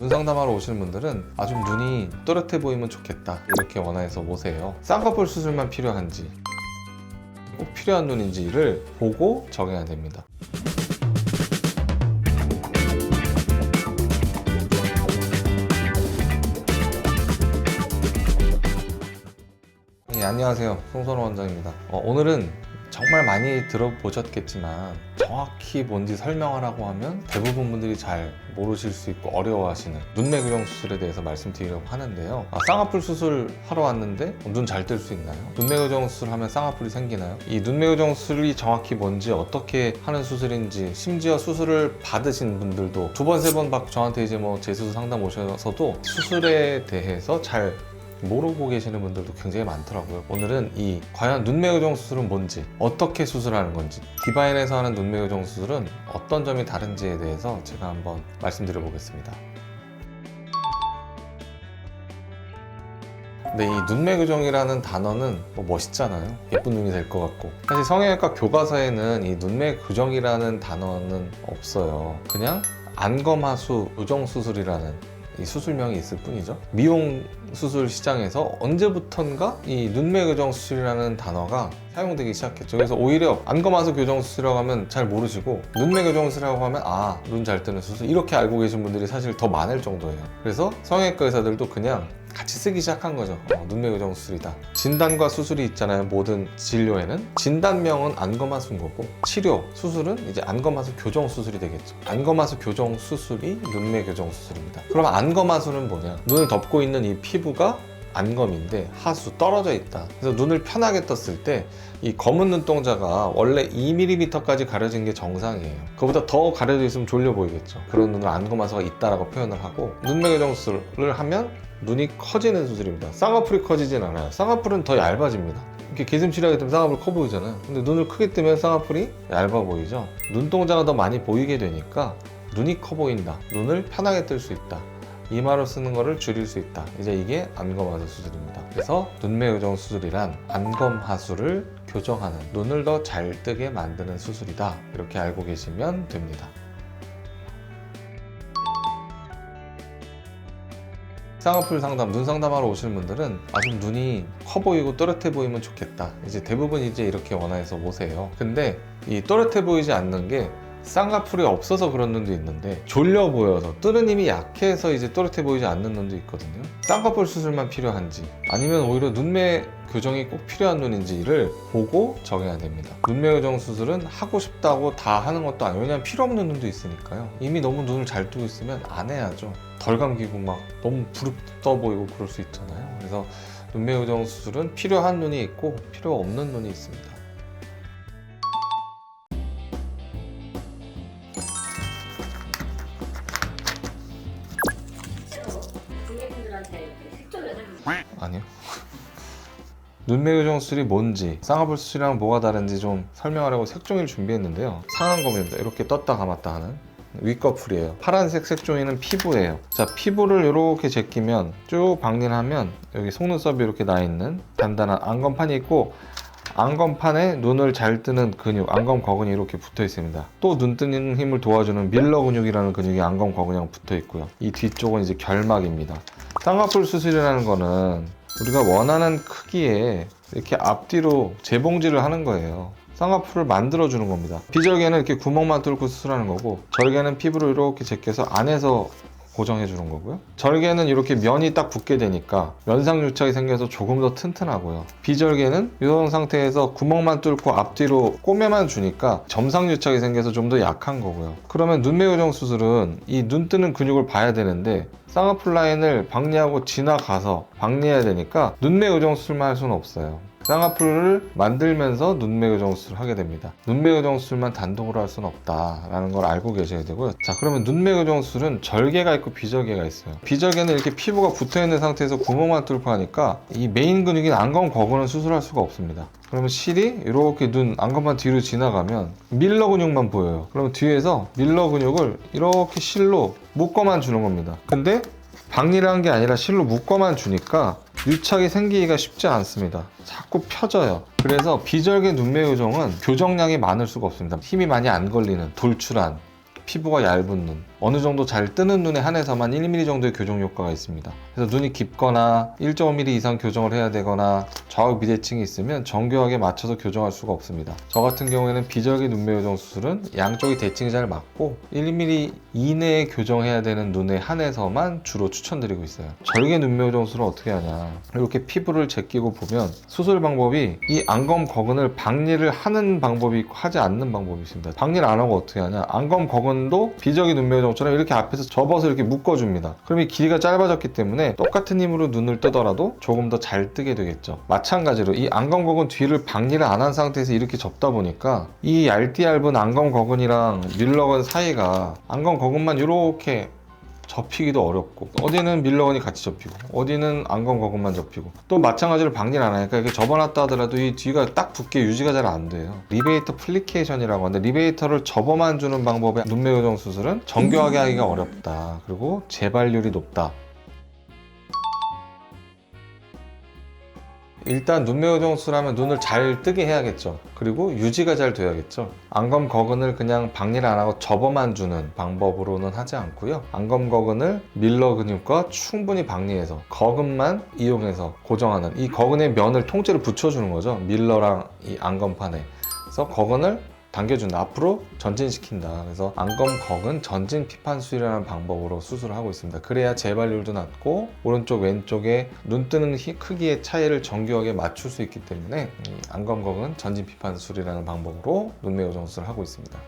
눈 상담하러 오시는 분들은 좀 눈이 또렷해 보이면 좋겠다 이렇게 원해서 오세요. 쌍꺼풀 수술만 필요한지 꼭 필요한 눈인지를 보고 정해야 됩니다. 안녕하세요, 송선호 원장입니다. 오늘은 정말 많이 들어보셨겠지만 정확히 뭔지 설명하라고 하면 대부분 분들이 잘 모르실 수 있고 어려워하시는 눈매 교정 수술에 대해서 말씀드리려고 하는데요. 쌍꺼풀 수술 하러 왔는데 눈 잘 뜰 수 있나요? 눈매 교정 수술 하면 쌍꺼풀이 생기나요? 이 눈매 교정 수술이 정확히 뭔지, 어떻게 하는 수술인지, 심지어 수술을 받으신 분들도 두 번, 세 번 저한테 이제 재수술 상담 오셔서도 수술에 대해서 잘 모르고 계시는 분들도 굉장히 많더라고요. 오늘은 과연 눈매 교정 수술은 뭔지, 어떻게 수술하는 건지, 디바인에서 하는 눈매 교정 수술은 어떤 점이 다른지에 대해서 제가 한번 말씀드려 보겠습니다. 근데 이 눈매 교정이라는 단어는 멋있잖아요. 예쁜 눈이 될 것 같고. 사실 성형외과 교과서에는 이 눈매 교정이라는 단어는 없어요. 그냥 안검하수 교정 수술이라는 이 수술명이 있을 뿐이죠. 미용 수술 시장에서 언제부턴가 이 눈매 교정 수술이라는 단어가 사용되기 시작했죠. 그래서 오히려 안검하수 교정 수술이라고 하면 잘 모르시고 눈매 교정 수술이라고 하면 눈 잘 뜨는 수술, 이렇게 알고 계신 분들이 사실 더 많을 정도예요. 그래서 성형외과 의사들도 그냥 같이 쓰기 시작한 거죠. 눈매 교정 수술이다. 진단과 수술이 있잖아요. 모든 진료에는 진단명은 안검하수인 거고, 치료, 수술은 이제 안검하수 교정 수술이 되겠죠. 안검하수 교정 수술이 눈매 교정 수술입니다. 그럼 안검하수는 뭐냐? 눈을 덮고 있는 이 피부가 안검인데 하수, 떨어져 있다. 그래서 눈을 편하게 떴을 때 이 검은 눈동자가 원래 2mm까지 가려진 게 정상이에요. 그보다 더 가려져 있으면 졸려 보이겠죠. 그런 눈을 안검하수가 있다라고 표현을 하고, 눈매 교정 수술을 하면 눈이 커지는 수술입니다. 쌍꺼풀이 커지진 않아요. 쌍꺼풀은 더 얇아집니다. 이렇게 기슴치레하게 뜨면 쌍꺼풀 커 보이잖아요. 근데 눈을 크게 뜨면 쌍꺼풀이 얇아 보이죠. 눈동자가 더 많이 보이게 되니까 눈이 커 보인다, 눈을 편하게 뜰 수 있다, 이마로 쓰는 거를 줄일 수 있다. 이제 이게 안검하수 수술입니다. 그래서 눈매 교정 수술이란 안검하수를 교정하는, 눈을 더 잘 뜨게 만드는 수술이다, 이렇게 알고 계시면 됩니다. 쌍꺼풀 상담, 눈 상담하러 오시는 분들은 좀 눈이 커 보이고 또렷해 보이면 좋겠다, 이제 대부분 이렇게 원해서 오세요. 근데 이 또렷해 보이지 않는 게 쌍꺼풀이 없어서 그런 눈도 있는데, 졸려 보여서, 뜨는 힘이 약해서 이제 또렷해 보이지 않는 눈도 있거든요. 쌍꺼풀 수술만 필요한지, 아니면 오히려 눈매 교정이 꼭 필요한 눈인지를 보고 정해야 됩니다. 눈매 교정 수술은 하고 싶다고 다 하는 것도 아니에요. 왜냐면 필요 없는 눈도 있으니까요. 이미 너무 눈을 잘 뜨고 있으면 안 해야죠. 덜 감기고 너무 부릅떠 보이고 그럴 수 있잖아요. 그래서 눈매 교정 수술은 필요한 눈이 있고 필요 없는 눈이 있습니다. 고객분들한테 색조를 해주세요. 아니요. 눈매 교정 수술이 뭔지, 쌍꺼풀 수술이랑 뭐가 다른지 좀 설명하려고 색종이를 준비했는데요. 상안검입니다. 이렇게 떴다 감았다 하는 윗꺼풀이에요. 파란색 색종이는 피부예요. 자, 피부를 이렇게 제끼면, 쭉 박린하면 여기 속눈썹이 이렇게 나 있는 단단한 안검판이 있고, 안검판에 눈을 잘 뜨는 근육, 안검 거근이 이렇게 붙어 있습니다. 또 눈 뜨는 힘을 도와주는 밀러 근육이라는 근육이 안검 거근이랑 붙어 있고요. 이 뒤쪽은 이제 결막입니다. 쌍꺼풀 수술이라는 거는 우리가 원하는 크기에 이렇게 앞뒤로 재봉질을 하는 거예요. 쌍꺼풀을 만들어주는 겁니다. 비절개는 이렇게 구멍만 뚫고 수술하는 거고, 절개는 피부를 이렇게 제껴서 안에서 고정해 주는 거고요. 절개는 이렇게 면이 딱 붙게 되니까 면상유착이 생겨서 조금 더 튼튼하고요. 비절개는 이런 상태에서 구멍만 뚫고 앞뒤로 꼬매만 주니까 점상유착이 생겨서 좀 더 약한 거고요. 그러면 눈매 교정 수술은 이 눈 뜨는 근육을 봐야 되는데, 쌍꺼풀 라인을 박리하고 지나가서 박리해야 되니까 눈매 교정 수술만 할 수는 없어요. 쌍꺼풀을 만들면서 눈매 교정 수술을 하게 됩니다. 눈매 교정 수술만 단독으로 할 수는 없다라는 걸 알고 계셔야 되고요. 자, 그러면 눈매 교정 수술은 절개가 있고 비절개가 있어요. 비절개는 이렇게 피부가 붙어있는 상태에서 구멍만 뚫고 하니까 이 메인 근육인 안검 거근은 수술할 수가 없습니다. 그러면 실이 이렇게 눈 안검만 뒤로 지나가면 밀러 근육만 보여요. 그러면 뒤에서 밀러 근육을 이렇게 실로 묶어만 주는 겁니다. 근데 박리를 한 게 아니라 실로 묶어만 주니까 유착이 생기기가 쉽지 않습니다. 자꾸 펴져요. 그래서 비절개 눈매 교정은 교정량이 많을 수가 없습니다. 힘이 많이 안 걸리는, 돌출한, 피부가 얇은 눈, 어느 정도 잘 뜨는 눈에 한해서만 1mm 정도의 교정 효과가 있습니다. 그래서 눈이 깊거나 1.5mm 이상 교정을 해야 되거나 좌우 비대칭이 있으면 정교하게 맞춰서 교정할 수가 없습니다. 저 같은 경우에는 비절개 눈매 교정 수술은 양쪽이 대칭이 잘 맞고 1mm 이내에 교정해야 되는 눈에 한해서만 주로 추천드리고 있어요. 절개 눈매 교정 수술은 어떻게 하냐, 이렇게 피부를 제끼고 보면 수술 방법이 이 안검 거근을 박리를 하는 방법이 있고 하지 않는 방법이 있습니다. 박리를 안 하고 어떻게 하냐, 안검 거근도 비절개 눈매 교정처럼 이렇게 앞에서 접어서 이렇게 묶어줍니다. 그럼 이 길이가 짧아졌기 때문에 똑같은 힘으로 눈을 뜨더라도 조금 더 잘 뜨게 되겠죠. 마찬가지로 이 안검 거근 뒤를 박리를 안 한 상태에서 이렇게 접다 보니까 이 얇은 안검 거근이랑 밀러건 사이가 안검 거근만 이렇게 접히기도 어렵고, 어디는 밀러건이 같이 접히고 어디는 안검 거근만 접히고, 또 마찬가지로 박리를 안 하니까 이렇게 접어놨다 하더라도 이 뒤가 딱 붙게 유지가 잘 안 돼요. 리베이터 플리케이션이라고 하는데, 리베이터를 접어만 주는 방법의 눈매 교정 수술은 정교하게 하기가 어렵다, 그리고 재발률이 높다. 일단 눈매 교정 수술하면 눈을 잘 뜨게 해야겠죠. 그리고 유지가 잘 돼야겠죠. 안검 거근을 그냥 박리를 안 하고 접어만 주는 방법으로는 하지 않고요. 안검 거근을 밀러 근육과 충분히 박리해서 거근만 이용해서 고정하는, 이 거근의 면을 통째로 붙여주는 거죠. 밀러랑 이 안검판에. 그래서 거근을 당겨준다, 앞으로 전진시킨다. 그래서 안검 거근 전진 피판 수술이라는 방법으로 수술을 하고 있습니다. 그래야 재발률도 낮고 오른쪽 왼쪽에 눈 뜨는 크기의 차이를 정교하게 맞출 수 있기 때문에 안검 거근 전진 피판 수술이라는 방법으로 눈매 교정 수술을 하고 있습니다.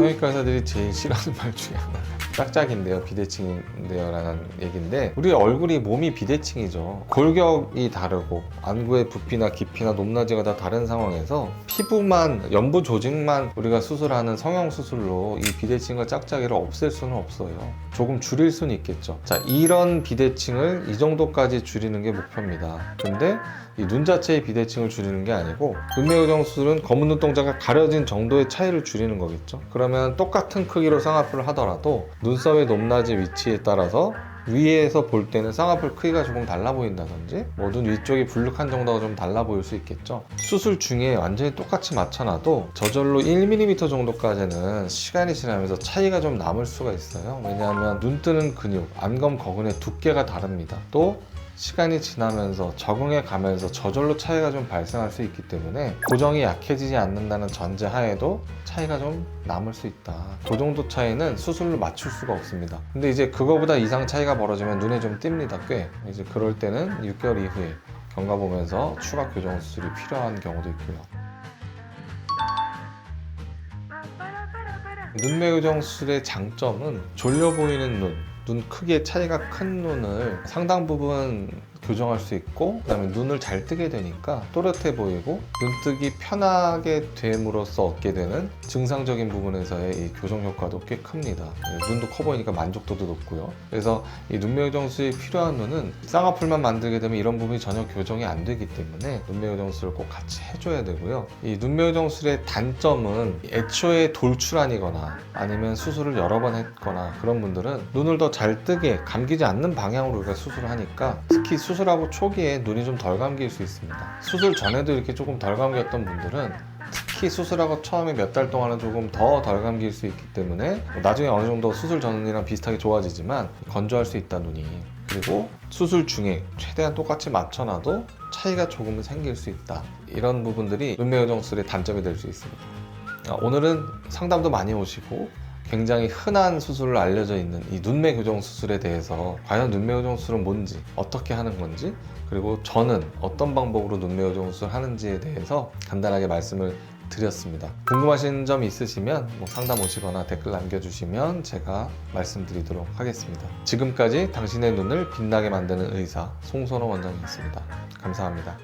성형외과 의사들이 제일 싫어하는 말 중에 하나, 짝짝인데요, 비대칭인데요 라는 얘기인데, 우리 얼굴이 몸이 비대칭이죠. 골격이 다르고 안구의 부피나 깊이나 높낮이가 다 다른 상황에서 피부만, 연부 조직만 우리가 수술하는 성형수술로 이 비대칭과 짝짝이를 없앨 수는 없어요. 조금 줄일 수는 있겠죠. 자, 이런 비대칭을 이 정도까지 줄이는 게 목표입니다. 근데 이 눈 자체의 비대칭을 줄이는 게 아니고, 눈매 교정 수술은 검은 눈동자가 가려진 정도의 차이를 줄이는 거겠죠. 그러면 똑같은 크기로 쌍꺼풀을 하더라도 눈썹의 높낮이 위치에 따라서 위에서 볼 때는 쌍꺼풀 크기가 조금 달라 보인다든지, 눈 위쪽이 불룩한 정도가 좀 달라 보일 수 있겠죠. 수술 중에 완전히 똑같이 맞춰놔도 저절로 1mm 정도까지는 시간이 지나면서 차이가 좀 남을 수가 있어요. 왜냐하면 눈 뜨는 근육, 안검 거근의 두께가 다릅니다. 또 시간이 지나면서 적응해 가면서 저절로 차이가 좀 발생할 수 있기 때문에 고정이 약해지지 않는다는 전제 하에도 차이가 좀 남을 수 있다. 그 정도 차이는 수술로 맞출 수가 없습니다. 근데 이제 그거보다 이상 차이가 벌어지면 눈에 좀 띕니다. 꽤. 이제 그럴 때는 6개월 이후에 경과 보면서 추가 교정 수술이 필요한 경우도 있고요. 눈매 교정 수술의 장점은 졸려 보이는 눈 크기의 차이가 큰 눈을 상당 부분 교정할 수 있고, 그 다음에 눈을 잘 뜨게 되니까 또렷해 보이고 눈뜨기 편하게 됨으로써 얻게 되는 증상적인 부분에서의 이 교정 효과도 꽤 큽니다. 눈도 커 보이니까 만족도도 높고요. 그래서 이 눈매 교정 수술이 필요한 눈은 쌍꺼풀만 만들게 되면 이런 부분이 전혀 교정이 안 되기 때문에 눈매 교정 수술을 꼭 같이 해줘야 되고요. 이 눈매 교정 수술의 단점은 애초에 돌출안이거나 아니면 수술을 여러 번 했거나 그런 분들은 눈을 더 잘 뜨게 감기지 않는 방향으로 우리가 수술을 하니까, 특히 수술하고 초기에 눈이 좀 덜 감길 수 있습니다. 수술 전에도 이렇게 조금 덜 감겼던 분들은 특히 수술하고 처음에 몇 달 동안은 조금 더 덜 감길 수 있기 때문에 나중에 어느 정도 수술 전이랑 비슷하게 좋아지지만 건조할 수 있다, 눈이. 그리고 수술 중에 최대한 똑같이 맞춰놔도 차이가 조금은 생길 수 있다. 이런 부분들이 눈매 교정 수술의 단점이 될 수 있습니다. 오늘은 상담도 많이 오시고 굉장히 흔한 수술로 알려져 있는 이 눈매 교정 수술에 대해서, 과연 눈매 교정 수술은 뭔지, 어떻게 하는 건지, 그리고 저는 어떤 방법으로 눈매 교정 수술을 하는지에 대해서 간단하게 말씀을 드렸습니다. 궁금하신 점 있으시면 상담 오시거나 댓글 남겨주시면 제가 말씀드리도록 하겠습니다. 지금까지 당신의 눈을 빛나게 만드는 의사 송선호 원장이었습니다. 감사합니다.